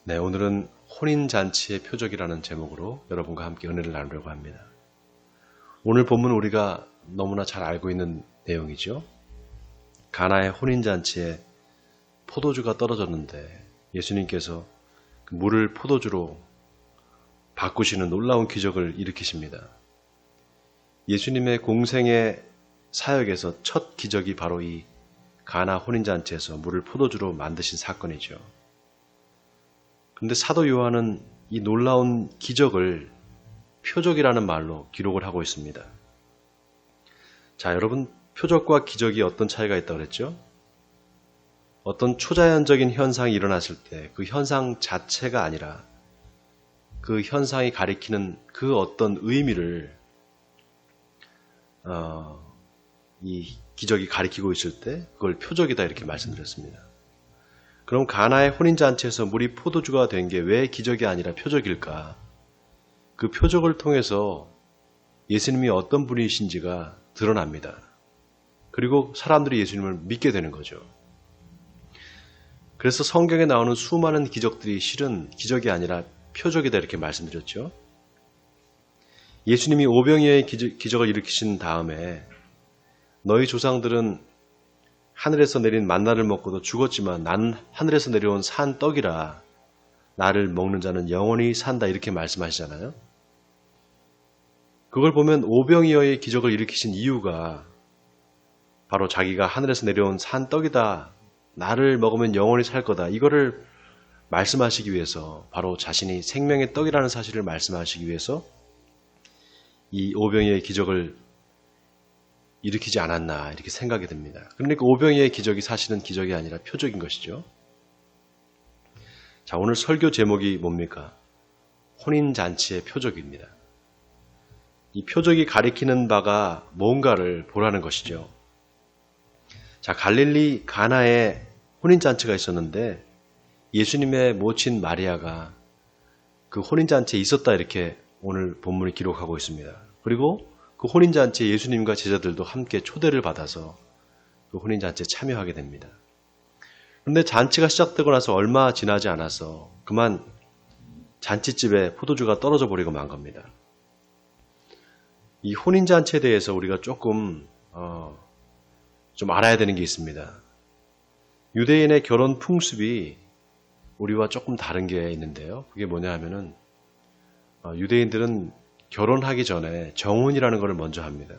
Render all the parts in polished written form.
네, 오늘은 혼인잔치의 표적이라는 제목으로 여러분과 함께 은혜를 나누려고 합니다. 오늘 본문 우리가 너무나 잘 알고 있는 내용이죠. 가나의 혼인잔치에 포도주가 떨어졌는데 예수님께서 그 물을 포도주로 바꾸시는 놀라운 기적을 일으키십니다. 예수님의 공생의 사역에서 첫 기적이 바로 이 가나 혼인잔치에서 물을 포도주로 만드신 사건이죠. 그런데 사도 요한은 이 놀라운 기적을 표적이라는 말로 기록을 하고 있습니다. 자, 여러분, 표적과 기적이 어떤 차이가 있다고 그랬죠? 어떤 초자연적인 현상이 일어났을 때 그 현상 자체가 아니라 그 현상이 가리키는 그 어떤 의미를 이 기적이 가리키고 있을 때 그걸 표적이다 이렇게 말씀드렸습니다. 그럼 가나의 혼인잔치에서 물이 포도주가 된 게 왜 기적이 아니라 표적일까? 그 표적을 통해서 예수님이 어떤 분이신지가 드러납니다. 그리고 사람들이 예수님을 믿게 되는 거죠. 그래서 성경에 나오는 수많은 기적들이 실은 기적이 아니라 표적이다 이렇게 말씀드렸죠. 예수님이 오병이어의 기적을 일으키신 다음에 너희 조상들은 하늘에서 내린 만나를 먹고도 죽었지만 나는 하늘에서 내려온 산 떡이라 나를 먹는 자는 영원히 산다 이렇게 말씀하시잖아요. 그걸 보면 오병이어의 기적을 일으키신 이유가 바로 자기가 하늘에서 내려온 산 떡이다. 나를 먹으면 영원히 살 거다. 이거를 말씀하시기 위해서 바로 자신이 생명의 떡이라는 사실을 말씀하시기 위해서 이 오병이어의 기적을 일으키지 않았나 이렇게 생각이 듭니다. 그러니까 오병이어의 기적이 사실은 기적이 아니라 표적인 것이죠. 자, 오늘 설교 제목이 뭡니까? 혼인잔치의 표적입니다. 이 표적이 가리키는 바가 뭔가를 보라는 것이죠. 자, 갈릴리 가나에 혼인잔치가 있었는데 예수님의 모친 마리아가 그 혼인잔치에 있었다 이렇게 오늘 본문이 기록하고 있습니다. 그리고 그 혼인잔치에 예수님과 제자들도 함께 초대를 받아서 그 혼인잔치에 참여하게 됩니다. 그런데 잔치가 시작되고 나서 얼마 지나지 않아서 그만 잔치집에 포도주가 떨어져 버리고 만 겁니다. 이 혼인잔치에 대해서 우리가 조금 좀 알아야 되는 게 있습니다. 유대인의 결혼 풍습이 우리와 조금 다른 게 있는데요. 그게 뭐냐 하면은 유대인들은 결혼하기 전에 정혼이라는 것을 먼저 합니다.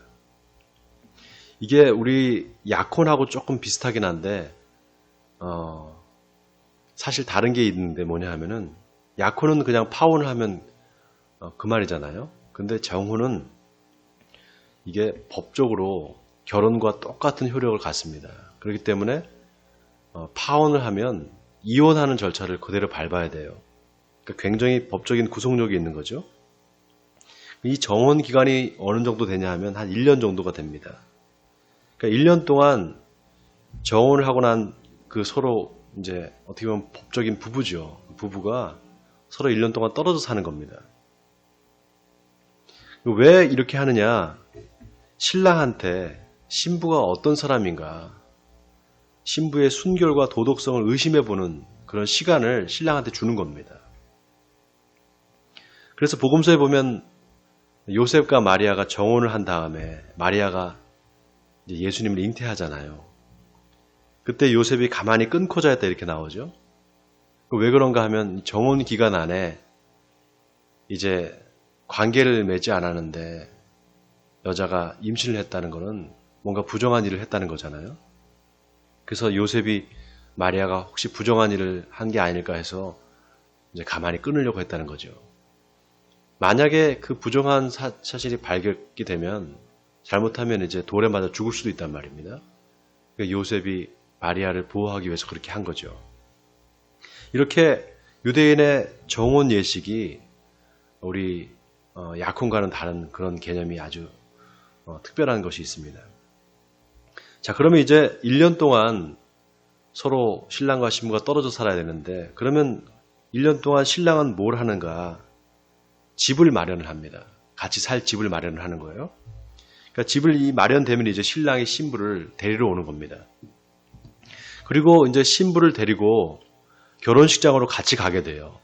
이게 우리 약혼하고 조금 비슷하긴 한데 사실 다른 게 있는데 뭐냐 하면은 약혼은 그냥 파혼을 하면 그 말이잖아요. 근데 정혼은 이게 법적으로 결혼과 똑같은 효력을 갖습니다. 그렇기 때문에 파혼을 하면 이혼하는 절차를 그대로 밟아야 돼요. 그러니까 굉장히 법적인 구속력이 있는 거죠. 이 정혼 기간이 어느 정도 되냐 하면 한 1년 정도가 됩니다. 그러니까 1년 동안 정혼을 하고 난 그 서로 이제 어떻게 보면 법적인 부부죠. 부부가 서로 1년 동안 떨어져 사는 겁니다. 왜 이렇게 하느냐? 신랑한테 신부가 어떤 사람인가, 신부의 순결과 도덕성을 의심해보는 그런 시간을 신랑한테 주는 겁니다. 그래서 복음서에 보면 요셉과 마리아가 정혼을 한 다음에 마리아가 이제 예수님을 잉태하잖아요. 그때 요셉이 가만히 끊고 자였다 이렇게 나오죠. 왜 그런가 하면 정혼 기간 안에 이제 관계를 맺지 않았는데 여자가 임신을 했다는 것은 뭔가 부정한 일을 했다는 거잖아요. 그래서 요셉이 마리아가 혹시 부정한 일을 한 게 아닐까 해서 이제 가만히 끊으려고 했다는 거죠. 만약에 그 부정한 사실이 발견이 되면 잘못하면 이제 돌에 맞아 죽을 수도 있단 말입니다. 그러니까 요셉이 마리아를 보호하기 위해서 그렇게 한 거죠. 이렇게 유대인의 정혼 예식이 우리 약혼과는 다른 그런 개념이 아주 특별한 것이 있습니다. 자, 그러면 이제 1년 동안 서로 신랑과 신부가 떨어져 살아야 되는데 그러면 1년 동안 신랑은 뭘 하는가? 집을 마련을 합니다. 같이 살 집을 마련을 하는 거예요. 그러니까 집을 마련되면 이제 신랑이 신부를 데리러 오는 겁니다. 그리고 이제 신부를 데리고 결혼식장으로 같이 가게 돼요.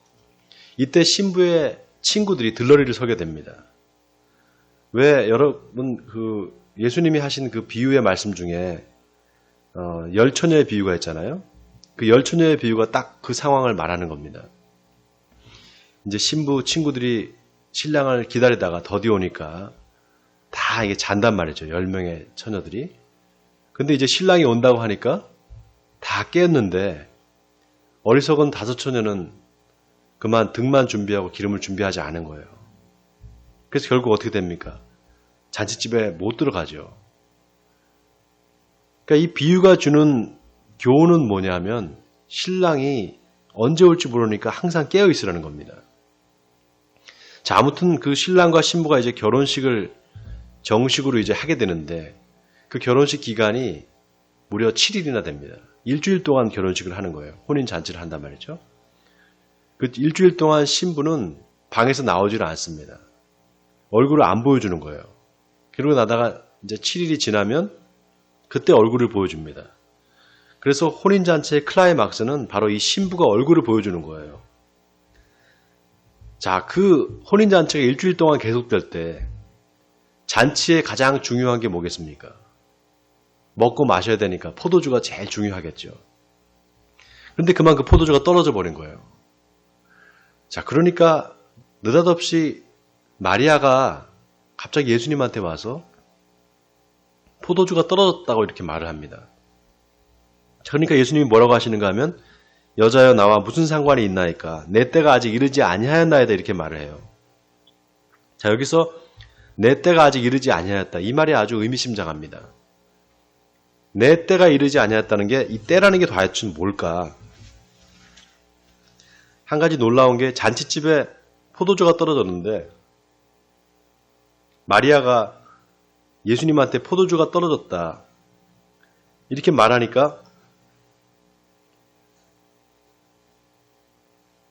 이때 신부의 친구들이 들러리를 서게 됩니다. 왜 여러분 예수님이 하신 그 비유의 말씀 중에 열처녀의 비유가 있잖아요. 그 열처녀의 비유가 딱 그 상황을 말하는 겁니다. 이제 신부 친구들이 신랑을 기다리다가 더디 오니까 다 이게 잔단 말이죠. 10명의 처녀들이. 근데 이제 신랑이 온다고 하니까 다 깼는데 어리석은 5처녀는 그만 등만 준비하고 기름을 준비하지 않은 거예요. 그래서 결국 어떻게 됩니까? 잔치집에 못 들어가죠. 그러니까 이 비유가 주는 교훈은 뭐냐면 신랑이 언제 올지 모르니까 항상 깨어 있으라는 겁니다. 자, 아무튼 그 신랑과 신부가 이제 결혼식을 정식으로 이제 하게 되는데 그 결혼식 기간이 무려 7일이나 됩니다. 일주일 동안 결혼식을 하는 거예요. 혼인 잔치를 한단 말이죠. 그 일주일 동안 신부는 방에서 나오지를 않습니다. 얼굴을 안 보여주는 거예요. 그러고 나다가 이제 7일이 지나면 그때 얼굴을 보여줍니다. 그래서 혼인잔치의 클라이막스는 바로 이 신부가 얼굴을 보여주는 거예요. 자, 그 혼인잔치가 일주일 동안 계속될 때 잔치의 가장 중요한 게 뭐겠습니까? 먹고 마셔야 되니까 포도주가 제일 중요하겠죠. 그런데 그만 그 포도주가 떨어져 버린 거예요. 자, 그러니까 느닷없이 마리아가 갑자기 예수님한테 와서 포도주가 떨어졌다고 이렇게 말을 합니다. 그러니까 예수님이 뭐라고 하시는가 하면 여자여 나와 무슨 상관이 있나이까 내 때가 아직 이르지 아니하였나이다 이렇게 말을 해요. 자, 여기서 내 때가 아직 이르지 아니하였다 이 말이 아주 의미심장합니다. 내 때가 이르지 아니하였다는 게 이 때라는 게 도대체 뭘까? 한 가지 놀라운 게 잔치집에 포도주가 떨어졌는데 마리아가 예수님한테 포도주가 떨어졌다 이렇게 말하니까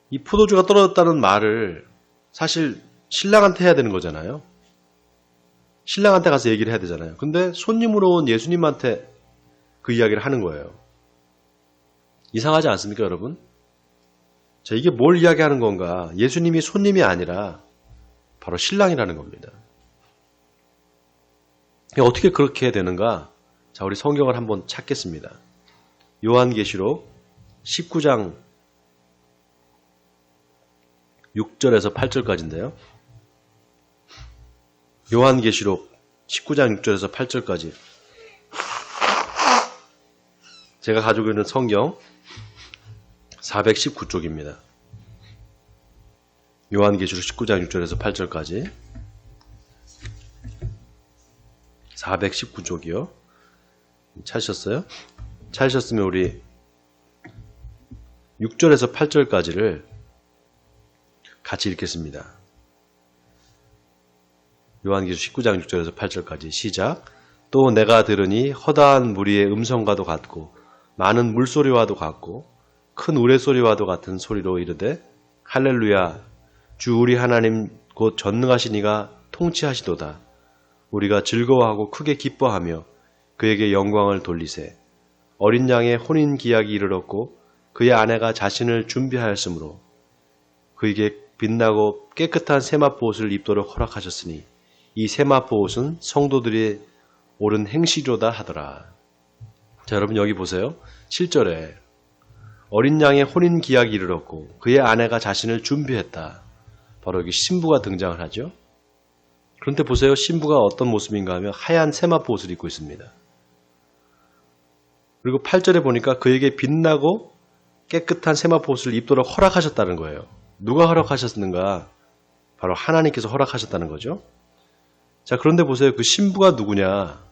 이 포도주가 떨어졌다는 말을 사실 신랑한테 해야 되는 거잖아요. 신랑한테 가서 얘기를 해야 되잖아요. 근데 손님으로 온 예수님한테 그 이야기를 하는 거예요. 이상하지 않습니까, 여러분? 자, 이게 뭘 이야기하는 건가? 예수님이 손님이 아니라 바로 신랑이라는 겁니다. 어떻게 그렇게 되는가? 자, 우리 성경을 한번 찾겠습니다. 요한계시록 19장 6절에서 8절까지인데요. 요한계시록 19장 6절에서 8절까지. 제가 가지고 있는 성경 419쪽입니다. 요한계시록 19장 6절에서 8절까지. 419쪽이요. 찾으셨어요? 찾으셨으면 우리 6절에서 8절까지를 같이 읽겠습니다. 요한계시록 19장 6절에서 8절까지 시작. 또 내가 들으니 허다한 무리의 음성과도 같고 많은 물소리와도 같고 큰 우레소리와도 같은 소리로 이르되 할렐루야 주 우리 하나님 곧 전능하신 이가 통치하시도다. 우리가 즐거워하고 크게 기뻐하며 그에게 영광을 돌리세. 어린 양의 혼인 기약이 이르렀고 그의 아내가 자신을 준비하였으므로 그에게 빛나고 깨끗한 세마포 옷을 입도록 허락하셨으니 이 세마포 옷은 성도들이 옳은 행시로다 하더라. 자, 여러분 여기 보세요. 7절에 어린 양의 혼인 기약이 이르렀고 그의 아내가 자신을 준비했다. 바로 여기 신부가 등장을 하죠. 그런데 보세요. 신부가 어떤 모습인가 하면 하얀 세마포 옷을 입고 있습니다. 그리고 8절에 보니까 그에게 빛나고 깨끗한 세마포 옷을 입도록 허락하셨다는 거예요. 누가 허락하셨는가? 바로 하나님께서 허락하셨다는 거죠. 자, 그런데 보세요. 그 신부가 누구냐?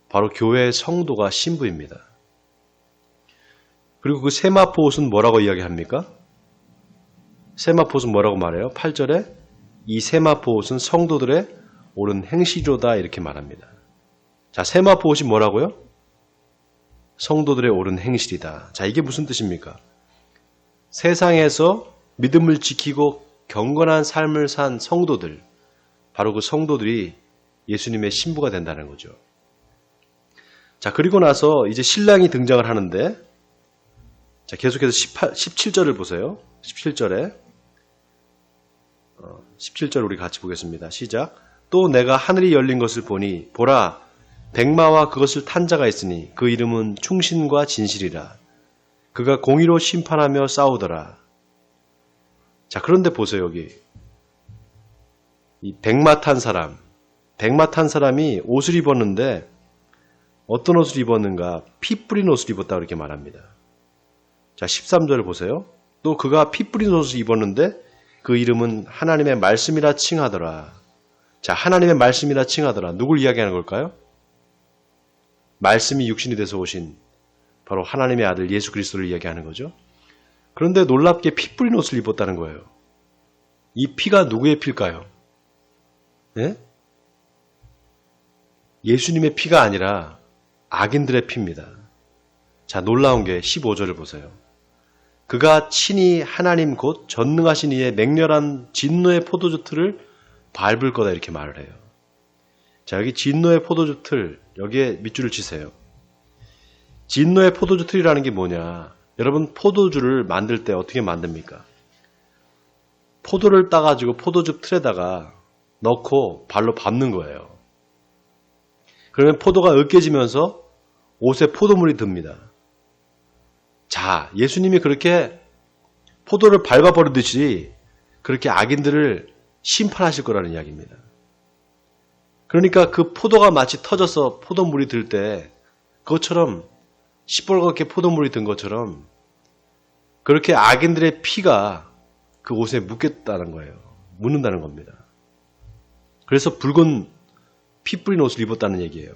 바로 교회의 성도가 신부입니다. 그리고 그 세마포 옷은 뭐라고 이야기합니까? 세마포 옷은 뭐라고 말해요? 8절에 이 세마포 옷은 성도들의 옳은 행시로다 이렇게 말합니다. 자, 세마포 옷이 뭐라고요? 성도들의 옳은 행실이다. 자, 이게 무슨 뜻입니까? 세상에서 믿음을 지키고 경건한 삶을 산 성도들, 바로 그 성도들이 예수님의 신부가 된다는 거죠. 자, 그리고 나서 이제 신랑이 등장을 하는데 자, 계속해서 17절을 보세요. 17절에 17절 우리 같이 보겠습니다. 시작. 또 내가 하늘이 열린 것을 보니 보라 백마와 그것을 탄 자가 있으니 그 이름은 충신과 진실이라. 그가 공의로 심판하며 싸우더라. 자, 그런데 보세요. 여기 이 백마 탄 사람이 옷을 입었는데 어떤 옷을 입었는가? 피 뿌린 옷을 입었다고 이렇게 말합니다. 자, 13절을 보세요. 또 그가 피 뿌린 옷을 입었는데 그 이름은 하나님의 말씀이라 칭하더라. 자, 하나님의 말씀이라 칭하더라. 누굴 이야기하는 걸까요? 말씀이 육신이 돼서 오신 바로 하나님의 아들 예수 그리스도를 이야기하는 거죠. 그런데 놀랍게 피 뿌린 옷을 입었다는 거예요. 이 피가 누구의 피일까요? 네? 예수님의 피가 아니라 악인들의 피입니다. 자, 놀라운 게 15절을 보세요. 그가 친히 하나님 곧 전능하신 이의 맹렬한 진노의 포도주 틀을 밟을 거다 이렇게 말을 해요. 자, 여기 진노의 포도주 틀, 여기에 밑줄을 치세요. 진노의 포도주 틀이라는 게 뭐냐? 여러분, 포도주를 만들 때 어떻게 만듭니까? 포도를 따가지고 포도주 틀에다가 넣고 발로 밟는 거예요. 그러면 포도가 으깨지면서 옷에 포도물이 듭니다. 자, 예수님이 그렇게 포도를 밟아버리듯이 그렇게 악인들을 심판하실 거라는 이야기입니다. 그러니까 그 포도가 마치 터져서 포도물이 들 때 그것처럼 시뻘겋게 포도물이 든 것처럼 그렇게 악인들의 피가 그 옷에 묻겠다는 거예요. 묻는다는 겁니다. 그래서 붉은 피 뿌린 옷을 입었다는 얘기예요.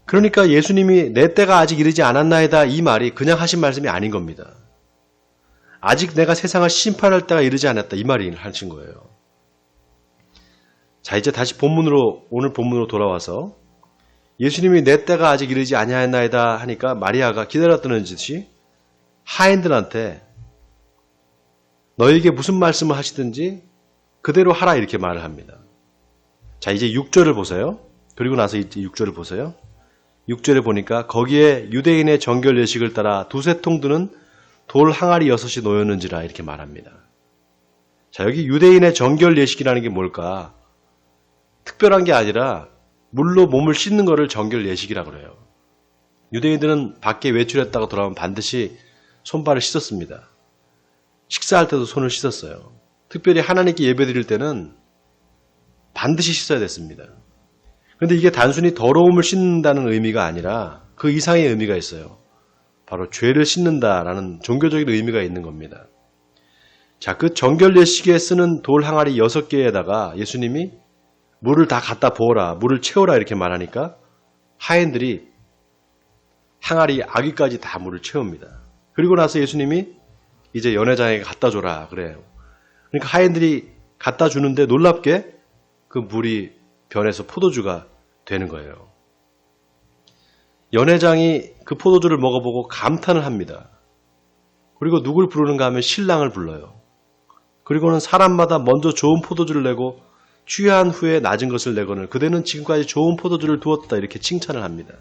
그러니까 예수님이 내 때가 아직 이르지 않았나이다 이 말이 그냥 하신 말씀이 아닌 겁니다. 아직 내가 세상을 심판할 때가 이르지 않았다 이 말이 하신 거예요. 자, 이제 다시 오늘 본문으로 돌아와서 예수님이 내 때가 아직 이르지 아니하였나이다 하니까 마리아가 기다렸다는 듯이 하인들한테 너에게 무슨 말씀을 하시든지 그대로 하라 이렇게 말을 합니다. 자, 이제 6절을 보세요. 그리고 나서 이제 6절을 보세요. 6절에 보니까 거기에 유대인의 정결 예식을 따라 두세 통 드는 돌 항아리 6이 놓였는지라 이렇게 말합니다. 자, 여기 유대인의 정결 예식이라는 게 뭘까? 특별한 게 아니라 물로 몸을 씻는 거를 정결 예식이라고 그래요. 유대인들은 밖에 외출했다가 돌아오면 반드시 손발을 씻었습니다. 식사할 때도 손을 씻었어요. 특별히 하나님께 예배드릴 때는 반드시 씻어야 됐습니다. 그런데 이게 단순히 더러움을 씻는다는 의미가 아니라 그 이상의 의미가 있어요. 바로 죄를 씻는다라는 종교적인 의미가 있는 겁니다. 자, 그 정결 예식에 쓰는 돌 항아리 6개에다가 예수님이 물을 다 갖다 부어라, 물을 채워라 이렇게 말하니까 하인들이 항아리 아귀까지 다 물을 채웁니다. 그리고 나서 예수님이 이제 연회장에게 갖다 줘라 그래요. 그러니까 하인들이 갖다 주는데 놀랍게 그 물이 변해서 포도주가 되는 거예요. 연회장이 그 포도주를 먹어보고 감탄을 합니다. 그리고 누굴 부르는가 하면 신랑을 불러요. 그리고는 사람마다 먼저 좋은 포도주를 내고 취한 후에 낮은 것을 내거늘 그대는 지금까지 좋은 포도주를 두었다 이렇게 칭찬을 합니다.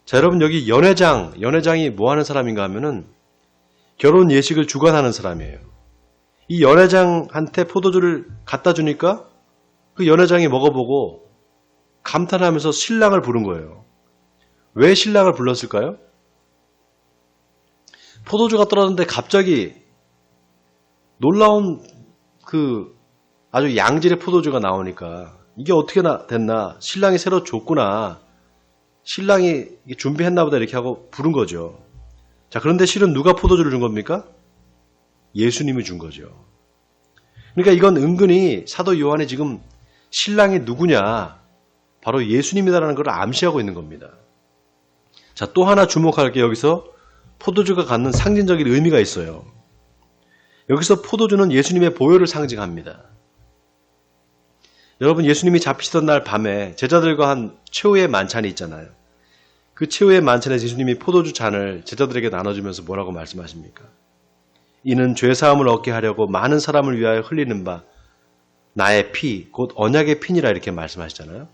자, 여러분 여기 연회장이 뭐 하는 사람인가 하면은 결혼 예식을 주관하는 사람이에요. 이 연회장한테 포도주를 갖다 주니까 그 연회장이 먹어보고 감탄하면서 신랑을 부른 거예요. 왜 신랑을 불렀을까요? 포도주가 떨어졌는데 갑자기 놀라운 그 아주 양질의 포도주가 나오니까 이게 어떻게 됐나? 신랑이 새로 줬구나. 신랑이 준비했나 보다 이렇게 하고 부른 거죠. 자, 그런데 실은 누가 포도주를 준 겁니까? 예수님이 준 거죠. 그러니까 이건 은근히 사도 요한이 지금 신랑이 누구냐? 바로 예수님이다라는 걸 암시하고 있는 겁니다. 자, 또 하나 주목할 게 여기서 포도주가 갖는 상징적인 의미가 있어요. 여기서 포도주는 예수님의 보혈을 상징합니다. 여러분, 예수님이 잡히시던 날 밤에 제자들과 한 최후의 만찬이 있잖아요. 그 최후의 만찬에서 예수님이 포도주 잔을 제자들에게 나눠주면서 뭐라고 말씀하십니까? 이는 죄사함을 얻게 하려고 많은 사람을 위하여 흘리는 바 나의 피, 곧 언약의 피니라 이렇게 말씀하시잖아요.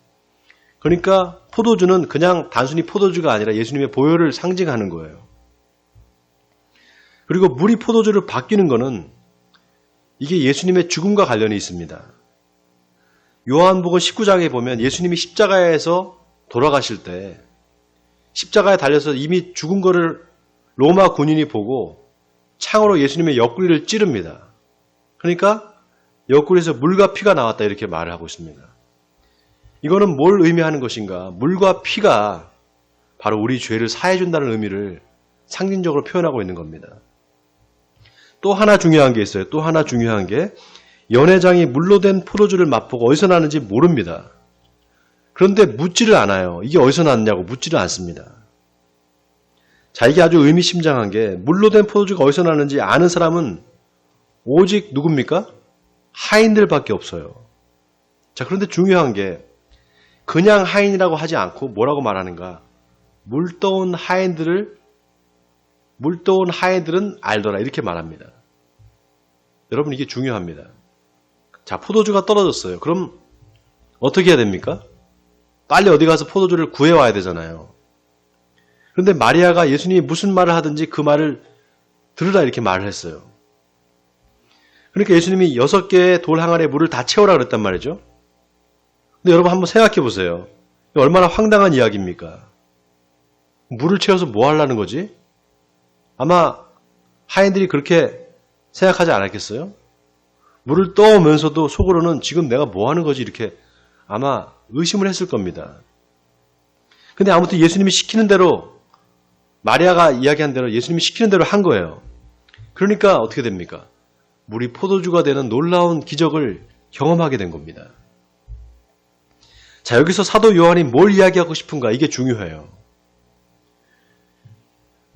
그러니까 포도주는 그냥 단순히 포도주가 아니라 예수님의 보혈을 상징하는 거예요. 그리고 물이 포도주를 바뀌는 거는 이게 예수님의 죽음과 관련이 있습니다. 요한복음 19장에 보면 예수님이 십자가에서 돌아가실 때 십자가에 달려서 이미 죽은 거를 로마 군인이 보고 창으로 예수님의 옆구리를 찌릅니다. 그러니까 옆구리에서 물과 피가 나왔다 이렇게 말을 하고 있습니다. 이거는 뭘 의미하는 것인가? 물과 피가 바로 우리 죄를 사해준다는 의미를 상징적으로 표현하고 있는 겁니다. 또 하나 중요한 게 있어요. 또 하나 중요한 게 연회장이 물로 된 포도주를 맛보고 어디서 나는지 모릅니다. 그런데 묻지를 않아요. 이게 어디서 났냐고 묻지를 않습니다. 자, 이게 아주 의미심장한 게 물로 된 포도주가 어디서 나는지 아는 사람은 오직 누굽니까? 하인들밖에 없어요. 자, 그런데 중요한 게 그냥 하인이라고 하지 않고 뭐라고 말하는가? 물떠온 하인들은 알더라 이렇게 말합니다. 여러분 이게 중요합니다. 자, 포도주가 떨어졌어요. 그럼 어떻게 해야 됩니까? 빨리 어디 가서 포도주를 구해와야 되잖아요. 그런데 마리아가 예수님이 무슨 말을 하든지 그 말을 들으라 이렇게 말을 했어요. 그러니까 예수님이 6개의 돌 항아리에 물을 다 채우라 그랬단 말이죠. 근데 여러분 한번 생각해 보세요. 얼마나 황당한 이야기입니까? 물을 채워서 뭐 하려는 거지? 아마 하인들이 그렇게 생각하지 않았겠어요? 물을 떠오면서도 속으로는 지금 내가 뭐 하는 거지? 이렇게 아마 의심을 했을 겁니다. 근데 아무튼 예수님이 시키는 대로 마리아가 이야기한 대로 예수님이 시키는 대로 한 거예요. 그러니까 어떻게 됩니까? 물이 포도주가 되는 놀라운 기적을 경험하게 된 겁니다. 자, 여기서 사도 요한이 뭘 이야기하고 싶은가? 이게 중요해요.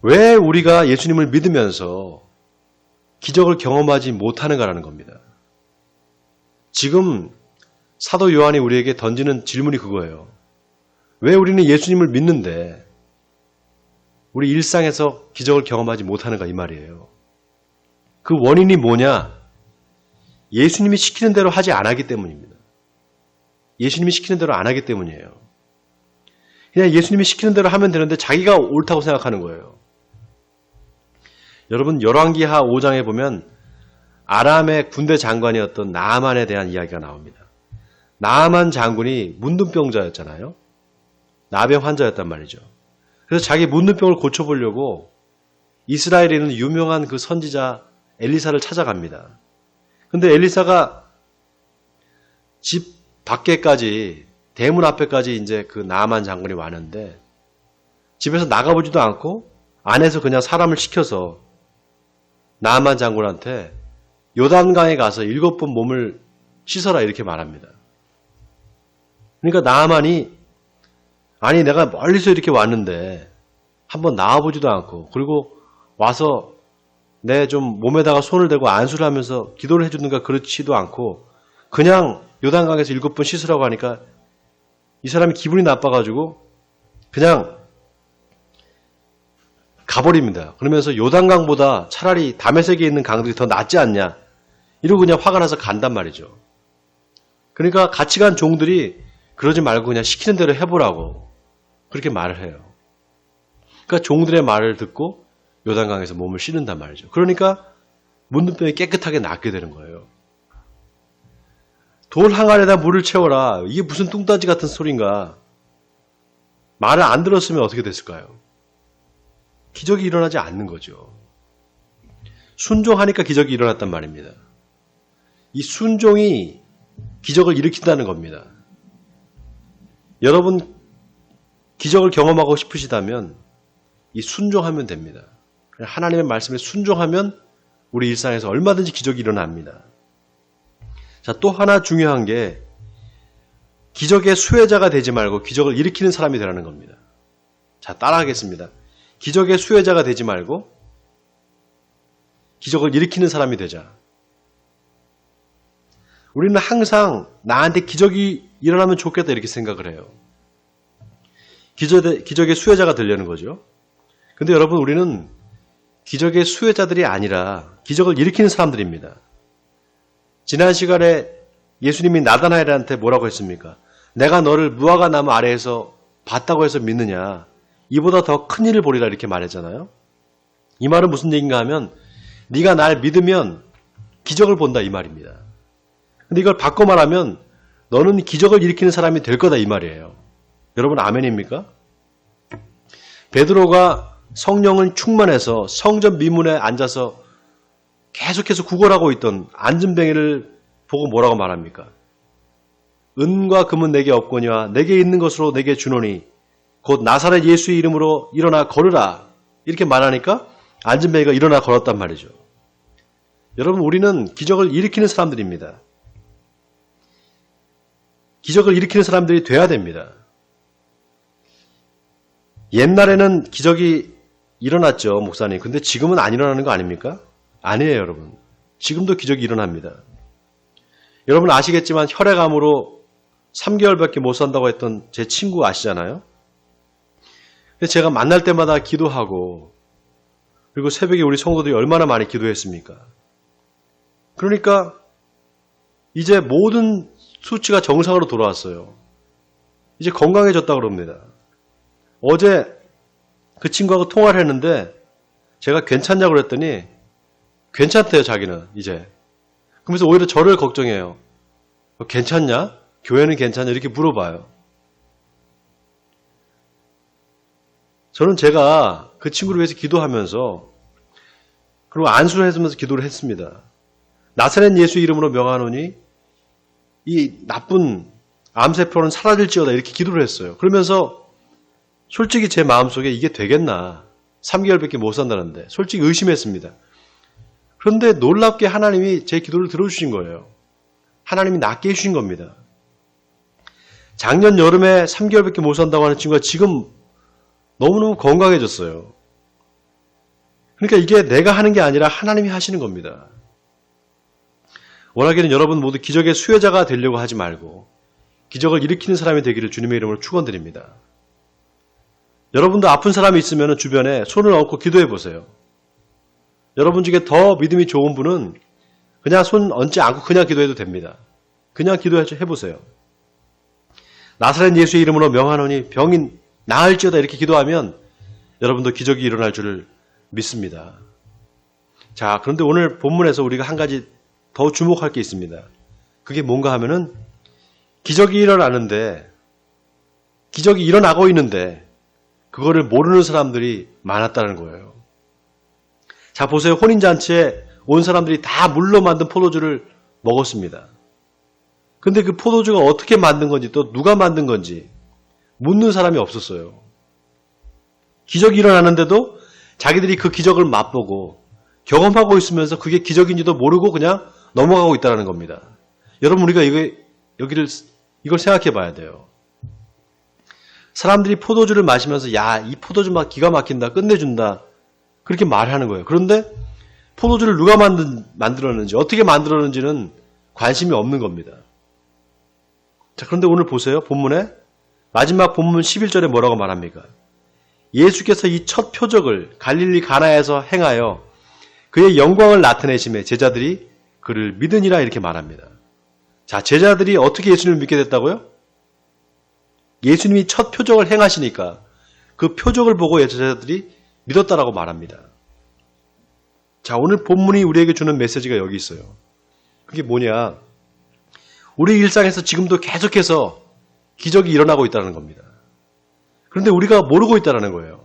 왜 우리가 예수님을 믿으면서 기적을 경험하지 못하는가라는 겁니다. 지금 사도 요한이 우리에게 던지는 질문이 그거예요. 왜 우리는 예수님을 믿는데 우리 일상에서 기적을 경험하지 못하는가 이 말이에요. 그 원인이 뭐냐? 예수님이 시키는 대로 하지 않았기 때문입니다. 예수님이 시키는 대로 안 하기 때문이에요. 그냥 예수님이 시키는 대로 하면 되는데 자기가 옳다고 생각하는 거예요. 여러분 열왕기하 5장에 보면 아람의 군대 장관이었던 나아만에 대한 이야기가 나옵니다. 나아만 장군이 문둥병자였잖아요. 나병 환자였단 말이죠. 그래서 자기 문둥병을 고쳐보려고 이스라엘에 있는 유명한 그 선지자 엘리사를 찾아갑니다. 근데 엘리사가 집 밖에까지 대문 앞에까지 이제 그 나아만 장군이 왔는데 집에서 나가보지도 않고 안에서 그냥 사람을 시켜서 나아만 장군한테 요단강에 가서 7번 몸을 씻어라 이렇게 말합니다. 그러니까 나아만이 아니 내가 멀리서 이렇게 왔는데 한번 나와보지도 않고 그리고 와서 내 좀 몸에다가 손을 대고 안수를 하면서 기도를 해주는가 그렇지도 않고 그냥 요단강에서 7번 씻으라고 하니까 이 사람이 기분이 나빠가지고 그냥 가버립니다. 그러면서 요단강보다 차라리 다메섹에 있는 강들이 더 낫지 않냐 이러고 그냥 화가 나서 간단 말이죠. 그러니까 같이 간 종들이 그러지 말고 그냥 시키는 대로 해보라고 그렇게 말을 해요. 그러니까 종들의 말을 듣고 요단강에서 몸을 씻는단 말이죠. 그러니까 문둥병이 깨끗하게 낫게 되는 거예요. 돌 항아리에다 물을 채워라. 이게 무슨 뚱따지 같은 소린가. 말을 안 들었으면 어떻게 됐을까요? 기적이 일어나지 않는 거죠. 순종하니까 기적이 일어났단 말입니다. 이 순종이 기적을 일으킨다는 겁니다. 여러분 기적을 경험하고 싶으시다면 이 순종하면 됩니다. 하나님의 말씀에 순종하면 우리 일상에서 얼마든지 기적이 일어납니다. 자, 또 하나 중요한 게 기적의 수혜자가 되지 말고 기적을 일으키는 사람이 되라는 겁니다. 자, 따라하겠습니다. 기적의 수혜자가 되지 말고 기적을 일으키는 사람이 되자. 우리는 항상 나한테 기적이 일어나면 좋겠다 이렇게 생각을 해요. 기적의 수혜자가 되려는 거죠. 근데 여러분 우리는 기적의 수혜자들이 아니라 기적을 일으키는 사람들입니다. 지난 시간에 예수님이 나다나엘한테 뭐라고 했습니까? 내가 너를 무화과 나무 아래에서 봤다고 해서 믿느냐? 이보다 더 큰 일을 보리라 이렇게 말했잖아요. 이 말은 무슨 얘기인가 하면 네가 날 믿으면 기적을 본다 이 말입니다. 근데 이걸 바꿔 말하면 너는 기적을 일으키는 사람이 될 거다 이 말이에요. 여러분 아멘입니까? 베드로가 성령을 충만해서 성전 미문에 앉아서 계속해서 구걸하고 있던 안진뱅이를 보고 뭐라고 말합니까? 은과 금은 내게 없거니와 내게 있는 것으로 내게 주노니 곧 나사렛 예수의 이름으로 일어나 걸으라 이렇게 말하니까 안진뱅이가 일어나 걸었단 말이죠. 여러분 우리는 기적을 일으키는 사람들입니다. 기적을 일으키는 사람들이 돼야 됩니다. 옛날에는 기적이 일어났죠, 목사님. 근데 지금은 안 일어나는 거 아닙니까? 아니에요, 여러분. 지금도 기적이 일어납니다. 여러분 아시겠지만 혈액암으로 3개월밖에 못 산다고 했던 제 친구 아시잖아요? 근데 제가 만날 때마다 기도하고 그리고 새벽에 우리 성도들이 얼마나 많이 기도했습니까? 그러니까 이제 모든 수치가 정상으로 돌아왔어요. 이제 건강해졌다고 그럽니다. 어제 그 친구하고 통화를 했는데 제가 괜찮냐고 그랬더니 괜찮대요, 자기는 이제. 그러면서 오히려 저를 걱정해요. 괜찮냐? 교회는 괜찮냐? 이렇게 물어봐요. 저는 제가 그 친구를 위해서 기도하면서 그리고 안수를 해주면서 기도를 했습니다. 나사렛 예수 이름으로 명하노니 이 나쁜 암세포는 사라질지어다 이렇게 기도를 했어요. 그러면서 솔직히 제 마음속에 이게 되겠나. 3개월밖에 못 산다는데 솔직히 의심했습니다. 그런데 놀랍게 하나님이 제 기도를 들어주신 거예요. 하나님이 낫게 해주신 겁니다. 작년 여름에 3개월밖에 못 산다고 하는 친구가 지금 너무너무 건강해졌어요. 그러니까 이게 내가 하는 게 아니라 하나님이 하시는 겁니다. 원하기는 여러분 모두 기적의 수혜자가 되려고 하지 말고 기적을 일으키는 사람이 되기를 주님의 이름으로 축원드립니다. 여러분도 아픈 사람이 있으면 주변에 손을 얹고 기도해 보세요. 여러분 중에 더 믿음이 좋은 분은 그냥 손 얹지 않고 그냥 기도해도 됩니다. 그냥 기도해 보세요. 나사렛 예수의 이름으로 명하노니 병이 나을지어다 이렇게 기도하면 여러분도 기적이 일어날 줄을 믿습니다. 자, 그런데 오늘 본문에서 우리가 한 가지 더 주목할 게 있습니다. 그게 뭔가 하면은 기적이 일어나는데 기적이 일어나고 있는데 그거를 모르는 사람들이 많았다는 거예요. 자, 보세요. 혼인잔치에 온 사람들이 다 물로 만든 포도주를 먹었습니다. 근데 그 포도주가 어떻게 만든 건지 또 누가 만든 건지 묻는 사람이 없었어요. 기적이 일어나는데도 자기들이 그 기적을 맛보고 경험하고 있으면서 그게 기적인지도 모르고 그냥 넘어가고 있다는 겁니다. 여러분 우리가 이걸 생각해 봐야 돼요. 사람들이 포도주를 마시면서 야, 이 포도주 맛 기가 막힌다, 끝내준다 그렇게 말하는 거예요. 그런데 포도주를 누가 만들었는지 어떻게 만들었는지는 관심이 없는 겁니다. 자, 그런데 오늘 보세요. 본문에 마지막 본문 11절에 뭐라고 말합니까? 예수께서 이 첫 표적을 갈릴리 가나에서 행하여 그의 영광을 나타내심에 제자들이 그를 믿으니라 이렇게 말합니다. 자, 제자들이 어떻게 예수님을 믿게 됐다고요? 예수님이 첫 표적을 행하시니까 그 표적을 보고 제자들이 믿었다라고 말합니다. 자, 오늘 본문이 우리에게 주는 메시지가 여기 있어요. 그게 뭐냐? 우리 일상에서 지금도 계속해서 기적이 일어나고 있다는 겁니다. 그런데 우리가 모르고 있다는 거예요.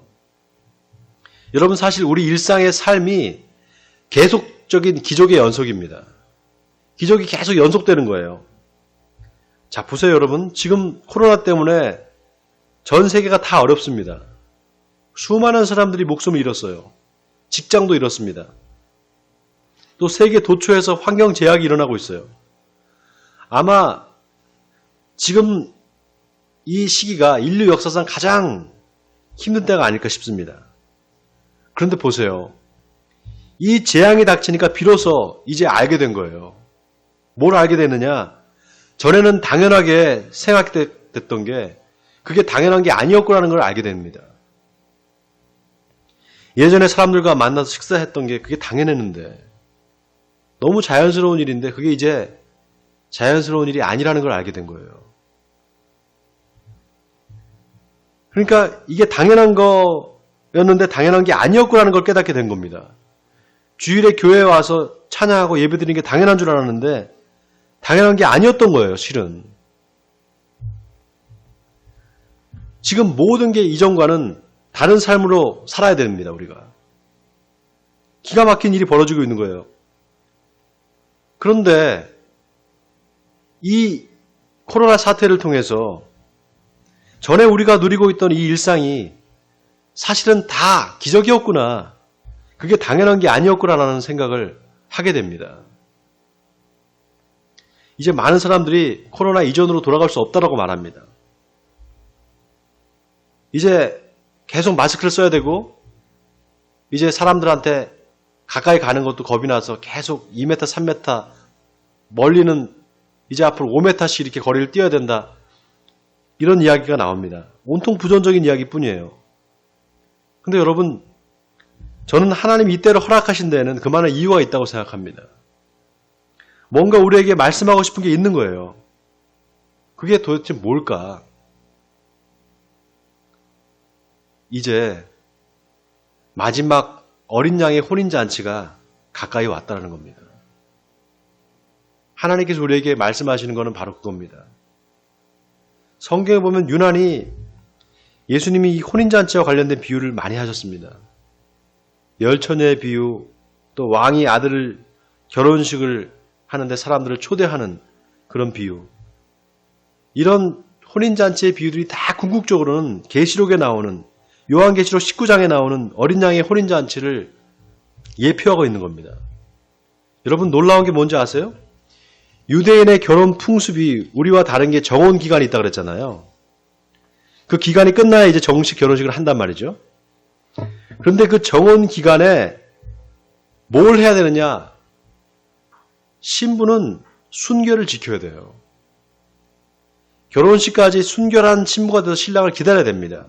여러분 사실 우리 일상의 삶이 계속적인 기적의 연속입니다. 기적이 계속 연속되는 거예요. 자, 보세요 여러분. 지금 코로나 때문에 전 세계가 다 어렵습니다. 수많은 사람들이 목숨을 잃었어요. 직장도 잃었습니다. 또 세계 도처에서 환경 제약이 일어나고 있어요. 아마 지금 이 시기가 인류 역사상 가장 힘든 때가 아닐까 싶습니다. 그런데 보세요. 이 재앙이 닥치니까 비로소 이제 알게 된 거예요. 뭘 알게 됐느냐? 전에는 당연하게 생각됐던 게 그게 당연한 게 아니었구나는 걸 알게 됩니다. 예전에 사람들과 만나서 식사했던 게 그게 당연했는데 너무 자연스러운 일인데 그게 이제 자연스러운 일이 아니라는 걸 알게 된 거예요. 그러니까 이게 당연한 거였는데 당연한 게 아니었구라는 걸 깨닫게 된 겁니다. 주일에 교회에 와서 찬양하고 예배드리는 게 당연한 줄 알았는데 당연한 게 아니었던 거예요, 실은. 지금 모든 게 이전과는 다른 삶으로 살아야 됩니다, 우리가. 기가 막힌 일이 벌어지고 있는 거예요. 그런데 이 코로나 사태를 통해서 전에 우리가 누리고 있던 이 일상이 사실은 다 기적이었구나. 그게 당연한 게 아니었구나라는 생각을 하게 됩니다. 이제 많은 사람들이 코로나 이전으로 돌아갈 수 없다라고 말합니다. 이제 계속 마스크를 써야 되고 이제 사람들한테 가까이 가는 것도 겁이 나서 계속 2m, 3m 멀리는 이제 앞으로 5m씩 이렇게 거리를 뛰어야 된다. 이런 이야기가 나옵니다. 온통 부정적인 이야기뿐이에요. 근데 여러분, 저는 하나님 이때를 허락하신 데에는 그만한 이유가 있다고 생각합니다. 뭔가 우리에게 말씀하고 싶은 게 있는 거예요. 그게 도대체 뭘까? 이제 마지막 어린 양의 혼인잔치가 가까이 왔다는 겁니다. 하나님께서 우리에게 말씀하시는 것은 바로 그겁니다. 성경에 보면 유난히 예수님이 이 혼인잔치와 관련된 비유를 많이 하셨습니다. 열처녀의 비유, 또 왕이 아들을 결혼식을 하는데 사람들을 초대하는 그런 비유. 이런 혼인잔치의 비유들이 다 궁극적으로는 계시록에 나오는 요한계시록 19장에 나오는 어린 양의 혼인잔치를 예표하고 있는 겁니다. 여러분 놀라운 게 뭔지 아세요? 유대인의 결혼 풍습이 우리와 다른 게 정혼 기간이 있다고 그랬잖아요. 그 기간이 끝나야 이제 정식 결혼식을 한단 말이죠. 그런데 그 정혼 기간에 뭘 해야 되느냐? 신부는 순결을 지켜야 돼요. 결혼식까지 순결한 신부가 돼서 신랑을 기다려야 됩니다.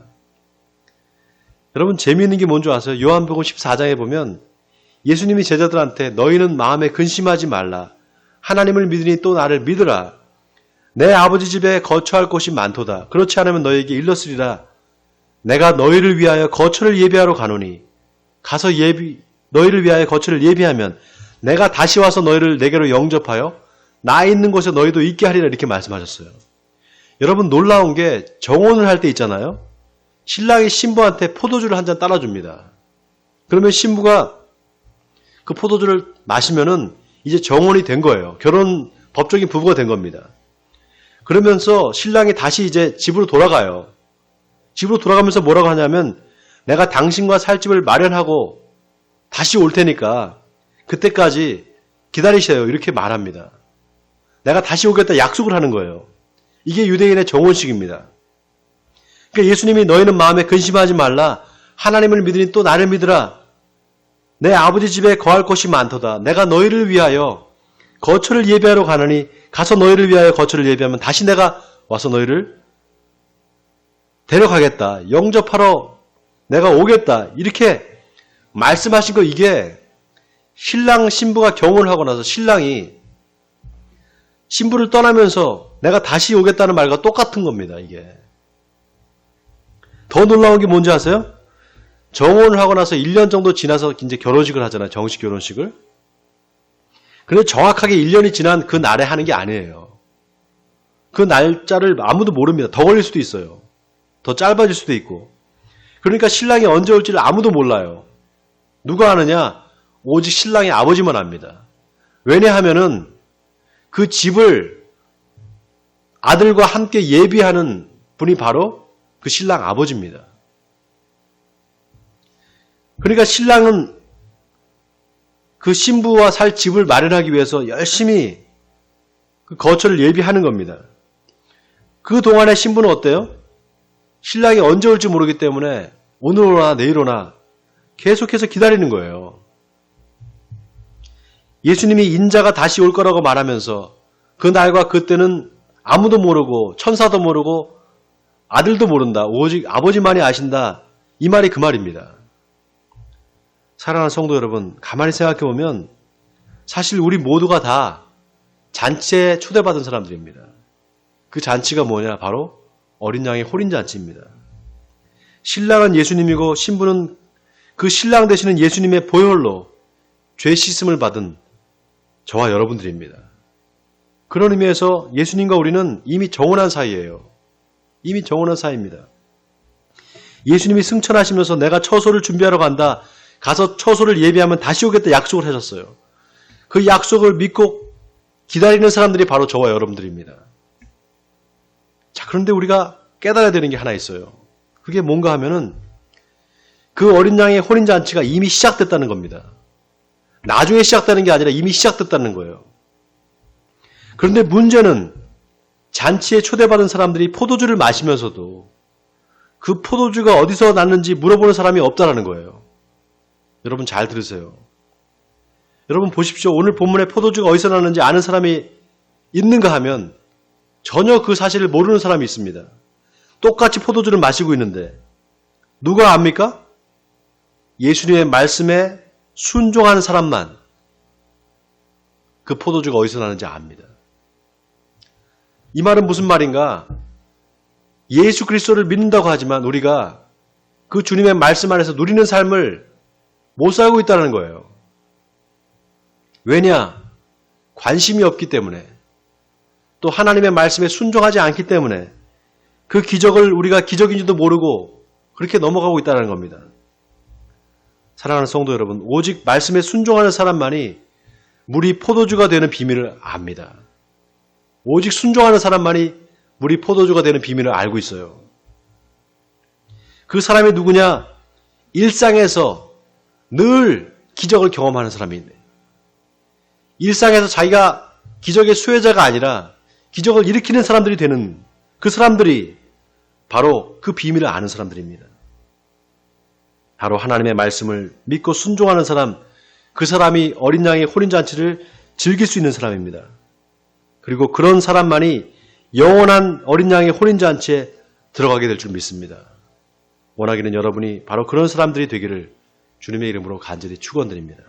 여러분 재미있는 게 뭔지 아세요? 요한복음 14장에 보면 예수님이 제자들한테 너희는 마음에 근심하지 말라. 하나님을 믿으니 또 나를 믿으라. 내 아버지 집에 거처할 곳이 많도다. 그렇지 않으면 너희에게 일렀으리라. 내가 너희를 위하여 거처를 예비하러 가노니 가서 너희를 위하여 거처를 예비하면 내가 다시 와서 너희를 내게로 영접하여 나 있는 곳에 너희도 있게 하리라 이렇게 말씀하셨어요. 여러분 놀라운 게 정혼을 할 때 있잖아요. 신랑이 신부한테 포도주를 한 잔 따라줍니다. 그러면 신부가 그 포도주를 마시면은 이제 정혼이 된 거예요. 결혼 법적인 부부가 된 겁니다. 그러면서 신랑이 다시 이제 집으로 돌아가요. 집으로 돌아가면서 뭐라고 하냐면 내가 당신과 살 집을 마련하고 다시 올 테니까 그때까지 기다리세요. 이렇게 말합니다. 내가 다시 오겠다 약속을 하는 거예요. 이게 유대인의 정혼식입니다. 그러니까 예수님이 너희는 마음에 근심하지 말라. 하나님을 믿으니 또 나를 믿으라. 내 아버지 집에 거할 곳이 많도다. 내가 너희를 위하여 거처를 예비하러 가느니 가서 너희를 위하여 거처를 예비하면 다시 내가 와서 너희를 데려가겠다. 영접하러 내가 오겠다. 이렇게 말씀하신 거 이게 신랑 신부가 결혼을 하고 나서 신랑이 신부를 떠나면서 내가 다시 오겠다는 말과 똑같은 겁니다. 이게. 더 놀라운 게 뭔지 아세요? 정혼을 하고 나서 1년 정도 지나서 이제 결혼식을 하잖아요. 정식 결혼식을. 근데 정확하게 1년이 지난 그 날에 하는 게 아니에요. 그 날짜를 아무도 모릅니다. 더 걸릴 수도 있어요. 더 짧아질 수도 있고. 그러니까 신랑이 언제 올지를 아무도 몰라요. 누가 아느냐? 오직 신랑의 아버지만 압니다. 왜냐하면은 그 집을 아들과 함께 예비하는 분이 바로 그 신랑 아버지입니다. 그러니까 신랑은 그 신부와 살 집을 마련하기 위해서 열심히 그 거처를 예비하는 겁니다. 그 동안에 신부는 어때요? 신랑이 언제 올지 모르기 때문에 오늘 오나 내일 오나 계속해서 기다리는 거예요. 예수님이 인자가 다시 올 거라고 말하면서 그 날과 그때는 아무도 모르고 천사도 모르고 아들도 모른다. 오직 아버지만이 아신다. 이 말이 그 말입니다. 사랑하는 성도 여러분, 가만히 생각해 보면 사실 우리 모두가 다 잔치에 초대받은 사람들입니다. 그 잔치가 뭐냐? 바로 어린 양의 혼인잔치입니다. 신랑은 예수님이고 신부는 그 신랑 되시는 예수님의 보혈로 죄 씻음을 받은 저와 여러분들입니다. 그런 의미에서 예수님과 우리는 이미 정혼한 사이예요. 이미 정혼한 사이입니다. 예수님이 승천하시면서 내가 처소를 준비하러 간다. 가서 처소를 예비하면 다시 오겠다 약속을 하셨어요. 그 약속을 믿고 기다리는 사람들이 바로 저와 여러분들입니다. 자, 그런데 우리가 깨달아야 되는 게 하나 있어요. 그게 뭔가 하면은 그 어린 양의 혼인잔치가 이미 시작됐다는 겁니다. 나중에 시작되는 게 아니라 이미 시작됐다는 거예요. 그런데 문제는 잔치에 초대받은 사람들이 포도주를 마시면서도 그 포도주가 어디서 났는지 물어보는 사람이 없다라는 거예요. 여러분 잘 들으세요. 여러분 보십시오. 오늘 본문에 포도주가 어디서 났는지 아는 사람이 있는가 하면 전혀 그 사실을 모르는 사람이 있습니다. 똑같이 포도주를 마시고 있는데 누가 압니까? 예수님의 말씀에 순종하는 사람만 그 포도주가 어디서 나는지 압니다. 이 말은 무슨 말인가? 예수 그리스도를 믿는다고 하지만 우리가 그 주님의 말씀 안에서 누리는 삶을 못 살고 있다는 거예요. 왜냐? 관심이 없기 때문에, 또 하나님의 말씀에 순종하지 않기 때문에 그 기적을 우리가 기적인지도 모르고 그렇게 넘어가고 있다는 겁니다. 사랑하는 성도 여러분, 오직 말씀에 순종하는 사람만이 물이 포도주가 되는 비밀을 압니다. 오직 순종하는 사람만이 물이 포도주가 되는 비밀을 알고 있어요. 그 사람이 누구냐? 일상에서 늘 기적을 경험하는 사람인데, 일상에서 자기가 기적의 수혜자가 아니라 기적을 일으키는 사람들이 되는 그 사람들이 바로 그 비밀을 아는 사람들입니다. 바로 하나님의 말씀을 믿고 순종하는 사람, 그 사람이 어린 양의 혼인잔치를 즐길 수 있는 사람입니다. 그리고 그런 사람만이 영원한 어린 양의 혼인잔치에 들어가게 될 줄 믿습니다. 원하기는 여러분이 바로 그런 사람들이 되기를 주님의 이름으로 간절히 축원드립니다.